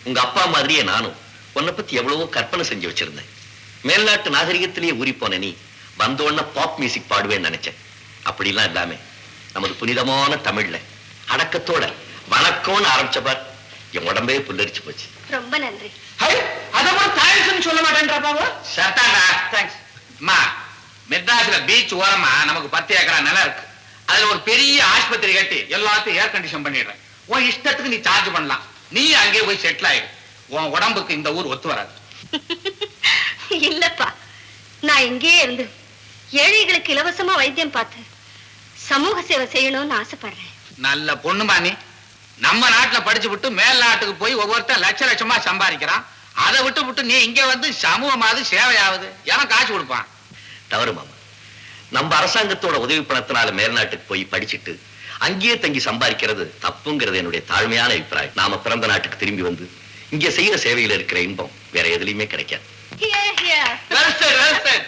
உங்க அப்பா மாதிரியே நானும் உன்னை பத்தி எவ்வளவோ கற்பனை செஞ்சு வச்சிருந்தேன். மேல்நாட்டு நாகரிகத்திலேயே ஊறி போன நீ வந்தோடனே பாப் மியூசிக் பாடுவேன்னு நினைச்சேன். அப்படிலாம் இல்லாம நமது புனிதமான தமிழ்ல அடக்கத்தோட வணக்கம்னு ஆரம்பிச்சப்பார் என் உடம்பே புல்லரிச்சு போச்சு. ரொம்ப நன்றி. அத கூட தேங்க்ஸ் சொல்ல மாட்டேன்றா பாபா. சட்டாடா தேங்க்ஸ். அம்மா மெட்ராஸ்ல பீச் ஓரமா நமக்கு 10 ஏக்கரா நிலம் இருக்கு. அதுல ஒரு பெரிய ஆஸ்பத்திரி கட்டி எல்லாத்தையும் ஏர் கண்டிஷன் பண்ணிடுறேன். உன் இஷ்டத்துக்கு நீ சார்ஜ் பண்ணலாம். நீ அங்கே போய் செட்டில் ஆயிடு. உன் உடம்புக்கு இந்த ஊர் ஒத்து வராது. இல்லப்பா, நான் இங்கேயே இருந்து ஏழைகளுக்கு இலவசமா வைத்தியம் பார்த்து சமூக சேவை செய்யணும்னு ஆசைப்படுறேன். நல்ல பொண்ணுமா நீ. நம்ம நாட்டுல படிச்சு விட்டு மேல் நாட்டுக்கு போய் ஒவ்வொருத்தர் லட்சமா சம்பாதிக்கிறான். அதை விட்டு நீ இங்க வந்து சமூகமாவது சேவையாவது எனக்கு காசு கொடுப்பான். தவறு மாமா. நம்ம அரசாங்கத்தோட உதவி பணத்தினால மேல்நாட்டுக்கு போய் படிச்சுட்டு அங்கேயே தங்கி சம்பாதிக்கிறது தப்புங்கிறது என்னுடைய தாழ்மையான அபிப்பிராயம். நாம பிறந்த நாட்டுக்கு திரும்பி வந்து இங்க செய்யற சேவையில இருக்கிற இன்பம் வேற எதுலயுமே கிடைக்காது. Here, here. Well said, well said.